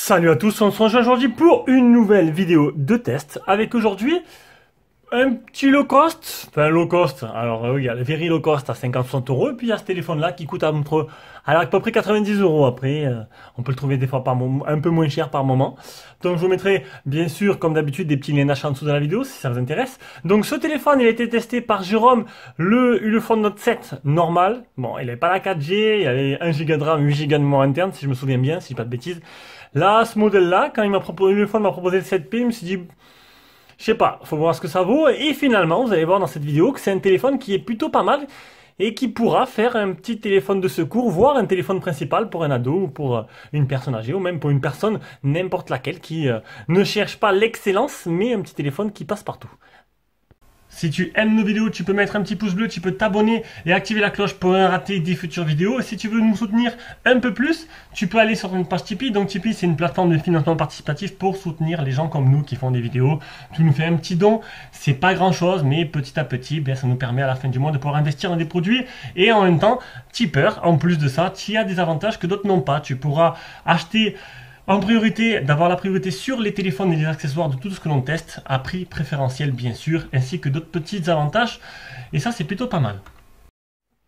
Salut à tous, on se rejoint aujourd'hui pour une nouvelle vidéo de test avec aujourd'hui un petit low cost, enfin low cost, alors oui, il y a le very low cost à 50-60 euros et puis il y a ce téléphone là qui coûte à peu près 90 euros. Après on peut le trouver des fois un peu moins cher par moment, donc je vous mettrai bien sûr comme d'habitude des petits liens d'achat en dessous de la vidéo si ça vous intéresse. Donc ce téléphone il a été testé par Jérôme, le Ulefone Note 7 normal, bon il n'avait pas la 4G, il y avait 1 Go de RAM, 8 Go de mémoire interne si je me souviens bien, si je dis pas de bêtises. Là, ce modèle-là, quand Ulefone m'a proposé le 7P, je me suis dit, je sais pas, faut voir ce que ça vaut. Et finalement, vous allez voir dans cette vidéo que c'est un téléphone qui est plutôt pas mal et qui pourra faire un petit téléphone de secours, voire un téléphone principal pour un ado ou pour une personne âgée ou même pour une personne n'importe laquelle qui ne cherche pas l'excellence, mais un petit téléphone qui passe partout. Si tu aimes nos vidéos, tu peux mettre un petit pouce bleu, tu peux t'abonner et activer la cloche pour ne rater des futures vidéos. Et si tu veux nous soutenir un peu plus, tu peux aller sur une page Tipeee. Donc Tipeee, c'est une plateforme de financement participatif pour soutenir les gens comme nous qui font des vidéos. Tu nous fais un petit don, c'est pas grand chose, mais petit à petit, ça nous permet à la fin du mois de pouvoir investir dans des produits. Et en même temps, tipeur, en plus de ça, tu as des avantages que d'autres n'ont pas. Tu pourras acheter en priorité, d'avoir la priorité sur les téléphones et les accessoires de tout ce que l'on teste, à prix préférentiel bien sûr, ainsi que d'autres petits avantages, et ça c'est plutôt pas mal.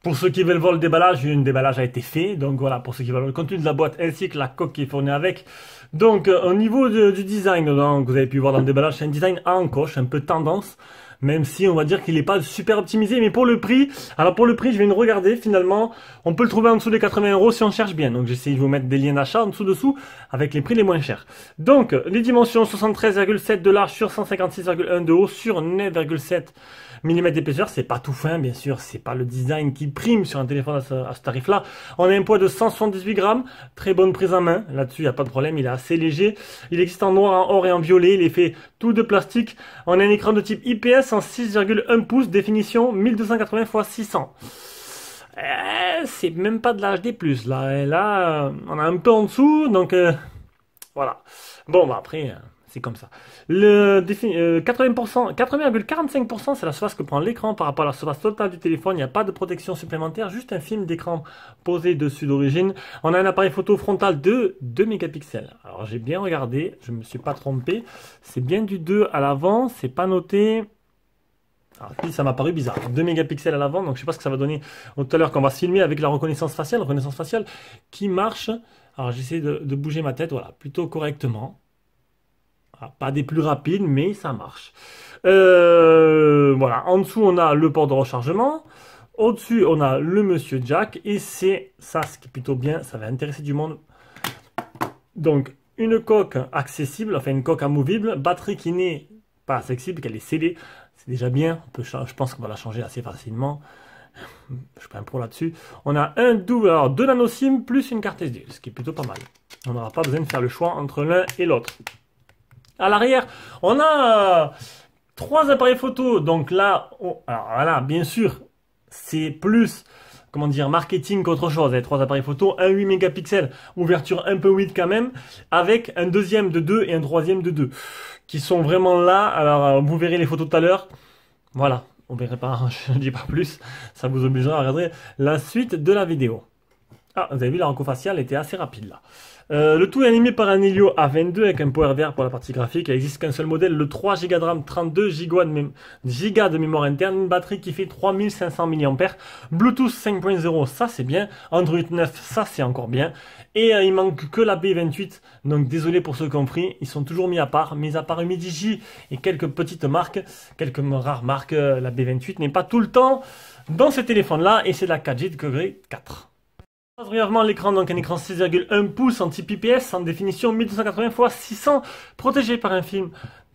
Pour ceux qui veulent voir le déballage, un déballage a été fait, donc voilà, pour ceux qui veulent le contenu de la boîte ainsi que la coque qui est fournie avec. Donc au niveau du design, donc, vous avez pu voir dans le déballage, c'est un design à encoche, un peu tendance, même si on va dire qu'il n'est pas super optimisé, mais pour le prix, alors pour le prix je vais nous regarder finalement, on peut le trouver en dessous des 80 euros si on cherche bien, donc j'essaie de vous mettre des liens d'achat en dessous avec les prix les moins chers. Donc les dimensions 73,7 de large sur 156,1 de haut sur 9,7 mm d'épaisseur, c'est pas tout fin bien sûr, c'est pas le design qui prime sur un téléphone à ce tarif là. On a un poids de 178 grammes, très bonne prise en main, là-dessus il n'y a pas de problème, il est assez léger, il existe en noir, en or et en violet, il est fait tout de plastique. On a un écran de type IPS en 6,1 pouces, définition 1280 x 600. C'est même pas de l'HD+, là, et là on a un peu en dessous, donc voilà. Bon bah après c'est comme ça. Le 80,45% c'est la surface que prend l'écran par rapport à la surface totale du téléphone. Il n'y a pas de protection supplémentaire, juste un film d'écran posé dessus d'origine. On a un appareil photo frontal de 2 mégapixels. Alors j'ai bien regardé, je ne me suis pas trompé. C'est bien du 2 à l'avant, c'est pas noté. Alors, ça m'a paru bizarre. 2 mégapixels à l'avant, donc je sais pas ce que ça va donner tout à l'heure quand on va se filmer avec la reconnaissance faciale qui marche. Alors j'essaie de bouger ma tête, voilà, plutôt correctement. Pas des plus rapides, mais ça marche. Voilà, en dessous, on a le port de rechargement. Au-dessus, on a le monsieur jack. Et c'est ça, ce qui est plutôt bien, ça va intéresser du monde. Donc, une coque accessible, enfin une coque amovible. Batterie qui n'est pas accessible, qu'elle est scellée. C'est déjà bien. Je pense qu'on va la changer assez facilement. Je suis pas un pro là-dessus. On a un double, alors 2 nano SIM plus une carte SD, ce qui est plutôt pas mal. On n'aura pas besoin de faire le choix entre l'un et l'autre. À l'arrière, on a 3 appareils photo. Donc là, alors voilà, bien sûr, c'est plus, comment dire, marketing qu'autre chose. 3 appareils photo, un 8 mégapixels, ouverture un peu 8 quand même, avec un deuxième de 2 et un troisième de 2, qui sont vraiment là. Alors, vous verrez les photos tout à l'heure. Voilà, on verra pas, je ne dis pas plus. Ça vous obligera à regarder la suite de la vidéo. Ah, vous avez vu, la renco faciale était assez rapide là. Le tout est animé par un Helio A22 avec un power VR pour la partie graphique. Il n'existe qu'un seul modèle, le 3 Go de RAM, 32 Go de mémoire interne, une batterie qui fait 3500 mAh, Bluetooth 5.0, ça c'est bien, Android 9, ça c'est encore bien, et il manque que la B28, donc désolé pour ceux qui ont pris, ils sont toujours mis à part Midigi et quelques petites marques, quelques rares marques, la B28 n'est pas tout le temps dans ces téléphones là, et c'est la 4G degré 4. Brièvement l'écran, donc un écran 6,1 pouces en type IPS en définition 1280 x 600 protégé par un film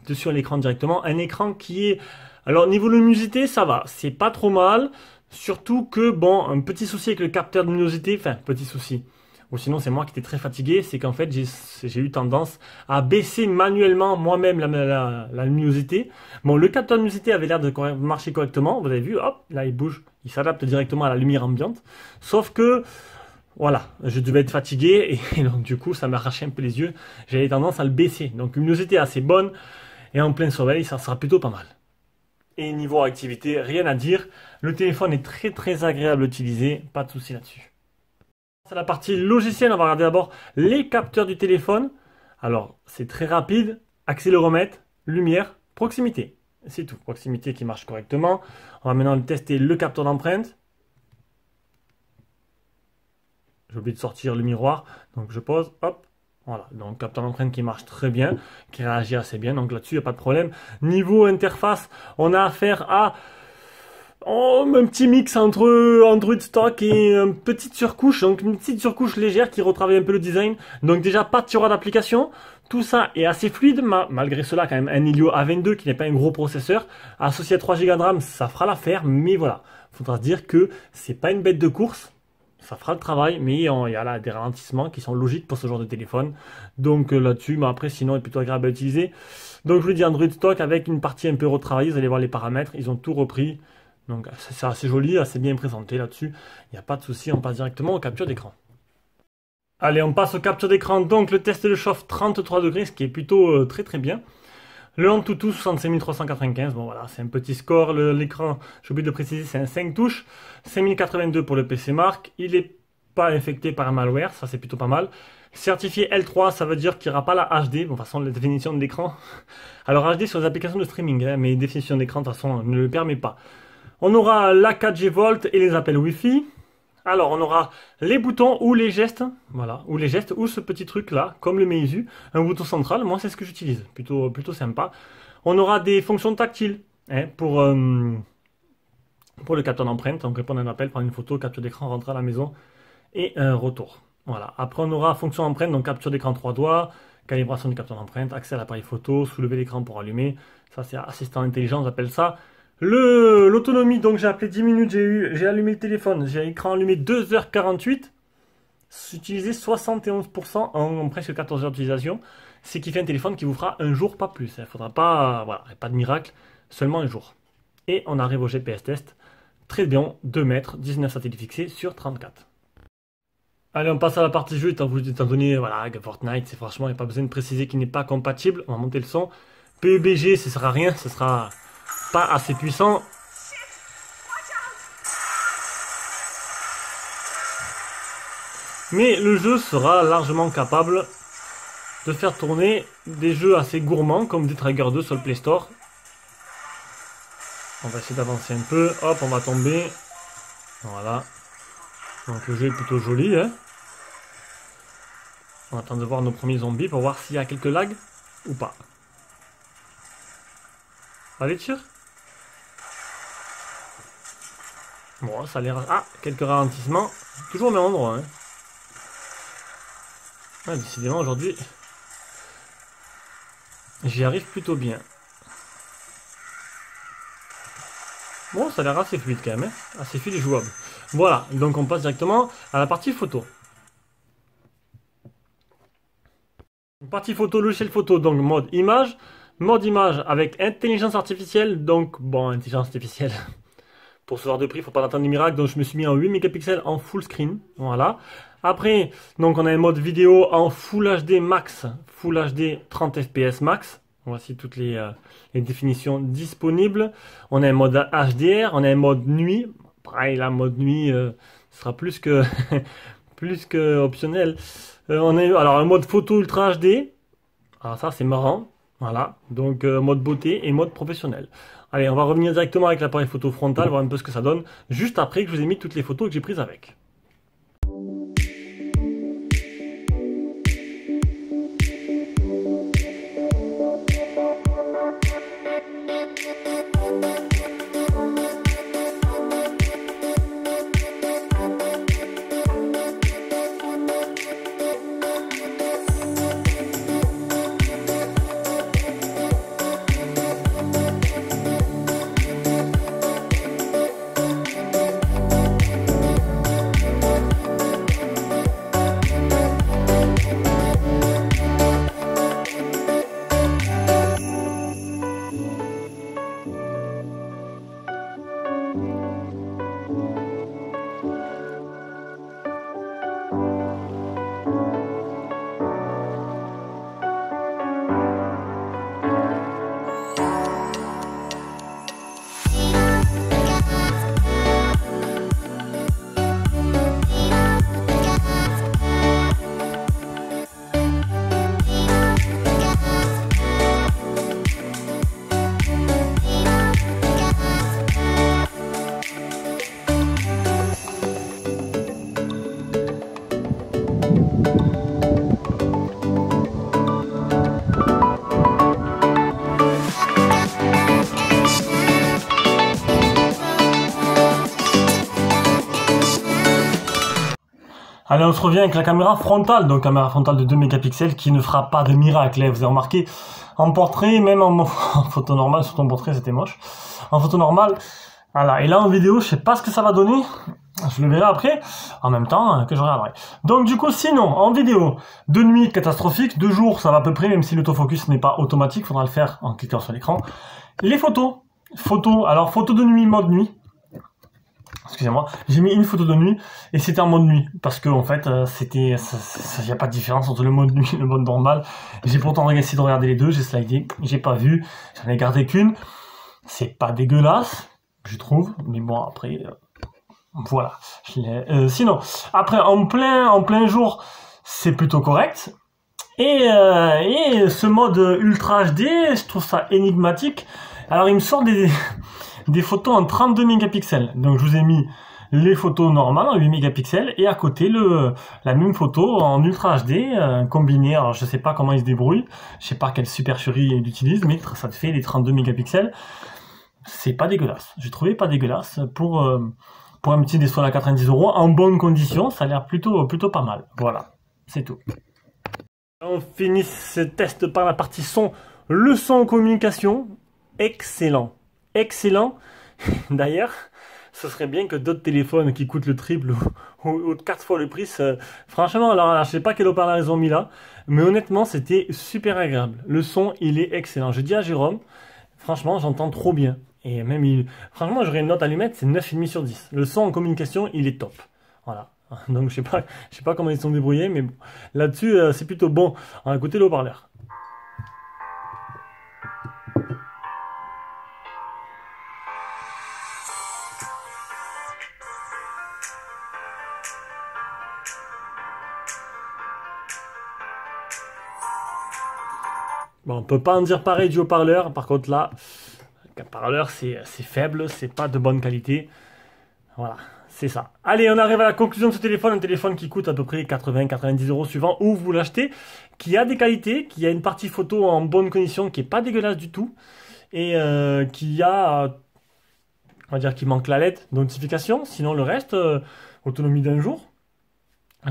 dessus à l'écran directement, un écran qui est, alors niveau luminosité ça va, c'est pas trop mal, surtout que bon, un petit souci avec le capteur de luminosité, enfin petit souci, ou sinon c'est moi qui étais très fatigué, c'est qu'en fait j'ai eu tendance à baisser manuellement moi-même la luminosité. Bon, le capteur de luminosité avait l'air de marcher correctement, vous avez vu, hop, là il bouge, il s'adapte directement à la lumière ambiante, sauf que voilà, je devais être fatigué et donc du coup ça m'arrachait un peu les yeux, j'avais tendance à le baisser. Donc luminosité assez bonne et en plein soleil ça sera plutôt pas mal. Et niveau activité, rien à dire, le téléphone est très très agréable à utiliser, pas de souci là-dessus. C'est la partie logicielle, on va regarder d'abord les capteurs du téléphone. Alors c'est très rapide, accéléromètre, lumière, proximité. C'est tout, proximité qui marche correctement. On va maintenant tester le capteur d'empreinte. J'ai oublié de sortir le miroir, donc je pose, hop, voilà. Donc capteur d'empreinte qui marche très bien, qui réagit assez bien, donc là-dessus il n'y a pas de problème. Niveau interface, on a affaire à un petit mix entre Android stock et une petite surcouche, donc une petite surcouche légère qui retravaille un peu le design. Donc déjà pas de tiroir d'application, tout ça est assez fluide, malgré cela quand même un Helio A22 qui n'est pas un gros processeur, associé à 3 Go de RAM, ça fera l'affaire, mais voilà, faudra se dire que c'est pas une bête de course. Ça fera le travail, mais il y a là des ralentissements qui sont logiques pour ce genre de téléphone. Donc là-dessus, mais après sinon, il est plutôt agréable à utiliser. Donc je vous l'ai dit, Android stock avec une partie un peu retravaillée, vous allez voir les paramètres, ils ont tout repris. Donc c'est assez joli, assez bien présenté là-dessus. Il n'y a pas de souci, on passe directement aux captures d'écran. Allez, on passe aux captures d'écran. Donc le test de chauffe 33 degrés, ce qui est plutôt très très bien. Le Antutu 65395, bon voilà, c'est un petit score. L'écran, j'ai oublié de le préciser, c'est un 5 touches. 5082 pour le PC Mark. Il n'est pas infecté par un malware, ça c'est plutôt pas mal. Certifié L3, ça veut dire qu'il n'y aura pas la HD. Bon, de toute façon, la définition de l'écran. Alors HD sur les applications de streaming, hein, mais définition d'écran, de toute façon, ne le permet pas. On aura la 4G Volt et les appels Wi-Fi. Alors, on aura les boutons ou les gestes, voilà, ou les gestes, ou ce petit truc-là, comme le Meizu, un bouton central, moi c'est ce que j'utilise, plutôt sympa. On aura des fonctions tactiles, hein, pour le capteur d'empreinte, donc répondre à un appel, prendre une photo, capture d'écran, rentrer à la maison, et un retour. Voilà, après on aura fonction empreinte, donc capture d'écran 3 doigts, calibration du capteur d'empreinte, accès à l'appareil photo, soulever l'écran pour allumer, ça c'est assistant intelligent, on appelle ça. L'autonomie, donc j'ai appelé 10 minutes, j'ai allumé le téléphone, j'ai l'écran allumé 2h48, utilisé 71% en presque 14 heures d'utilisation, ce qui fait un téléphone qui vous fera un jour, pas plus. Il ne faudra pas, voilà, pas de miracle, seulement un jour. Et on arrive au GPS test, très bien, 2 mètres, 19 satellites fixés sur 34. Allez, on passe à la partie jeu, étant donné voilà, que Fortnite, c'est franchement, il n'y a pas besoin de préciser qu'il n'est pas compatible, on va monter le son. PUBG, ce sera rien, ce sera pas assez puissant. Mais le jeu sera largement capable de faire tourner des jeux assez gourmands comme Dead Trigger 2 sur le Play Store. On va essayer d'avancer un peu. Hop, on va tomber. Voilà. Donc le jeu est plutôt joli, hein. On attend de voir nos premiers zombies pour voir s'il y a quelques lags ou pas. Allez, tire. Bon, ça a l'air... Ah, quelques ralentissements. Toujours au même endroit, hein. Ah, décidément, aujourd'hui, j'y arrive plutôt bien. Bon, ça a l'air assez fluide quand même, hein. Assez fluide et jouable. Voilà, donc on passe directement à la partie photo. Partie photo, logiciel photo, donc mode image. Mode image avec intelligence artificielle, donc bon, intelligence artificielle... Pour ce genre de prix, il ne faut pas attendre des miracles, donc je me suis mis en 8 mégapixels en full screen, voilà. Après, donc on a un mode vidéo en Full HD max, Full HD 30 fps max. Voici toutes les définitions disponibles. On a un mode HDR, on a un mode nuit. Pareil, là, mode nuit, ce sera plus que, plus que optionnel. On a alors un mode photo Ultra HD. Alors ça, c'est marrant. Voilà, donc mode beauté et mode professionnel. Allez, on va revenir directement avec l'appareil photo frontal, voir un peu ce que ça donne, juste après que je vous ai mis toutes les photos que j'ai prises avec. Allez, on se revient avec la caméra frontale, donc caméra frontale de 2 mégapixels qui ne fera pas de miracle. Vous avez remarqué, en portrait, même en photo normale, sur ton portrait c'était moche. En photo normale, voilà. Et là en vidéo, je sais pas ce que ça va donner. Je le verrai après, en même temps que je regarderai. Donc du coup, sinon, en vidéo, de nuit catastrophique, de jour ça va à peu près, même si l'autofocus n'est pas automatique, il faudra le faire en cliquant sur l'écran. Les photos, alors photo de nuit, mode nuit. Excusez-moi, j'ai mis une photo de nuit et c'était en mode nuit parce que en fait il n'y a pas de différence entre le mode nuit et le mode normal. J'ai pourtant essayé de regarder les deux, j'ai slidé, j'ai pas vu, j'en ai gardé qu'une. C'est pas dégueulasse, je trouve, mais bon après voilà. Sinon, après en plein jour, c'est plutôt correct. Et ce mode Ultra HD, je trouve ça énigmatique. Alors il me sort des photos en 32 mégapixels. Donc je vous ai mis les photos normales en 8 mégapixels et à côté la même photo en Ultra HD combinée. Alors je sais pas comment il se débrouille, je sais pas quelle supercherie il utilise, mais ça te fait les 32 mégapixels. C'est pas dégueulasse. J'ai trouvé pas dégueulasse pour un petit Desktop à 90 € en bonne condition. Ça a l'air plutôt pas mal. Voilà, c'est tout. On finit ce test par la partie son. Le son communication, excellent. Excellent. D'ailleurs, ce serait bien que d'autres téléphones qui coûtent le triple ou 4 fois le prix, franchement, alors, je sais pas quel haut-parleur ils ont mis là, mais honnêtement, c'était super agréable. Le son, il est excellent. Je dis à Jérôme, franchement, j'entends trop bien. Et même, franchement, j'aurais une note à lui mettre, c'est 9,5 sur 10. Le son en communication, il est top. Voilà. Donc, je sais pas comment ils se sont débrouillés, mais bon, là-dessus, c'est plutôt bon. On va écouter le haut-parleur. Bon, on peut pas en dire pareil du haut-parleur. Par contre, là, le haut-parleur, c'est faible, c'est pas de bonne qualité. Voilà, c'est ça. Allez, on arrive à la conclusion de ce téléphone. Un téléphone qui coûte à peu près 80-90 € suivant où vous l'achetez, qui a des qualités, qui a une partie photo en bonne condition, qui est pas dégueulasse du tout, et qui a, on va dire qu'il manque la LED notification. Sinon, le reste, autonomie d'un jour.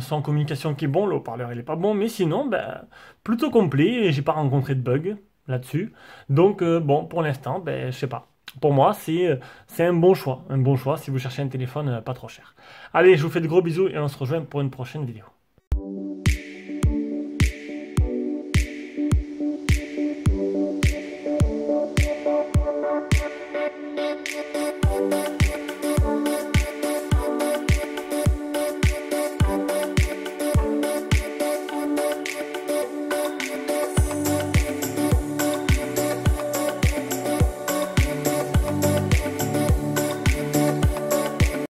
Sans communication qui est bon, le haut-parleur il est pas bon, mais sinon, ben, plutôt complet, et j'ai pas rencontré de bug là-dessus. Donc, bon, pour l'instant, ben, je sais pas. Pour moi, c'est un bon choix si vous cherchez un téléphone pas trop cher. Allez, je vous fais de gros bisous et on se rejoint pour une prochaine vidéo.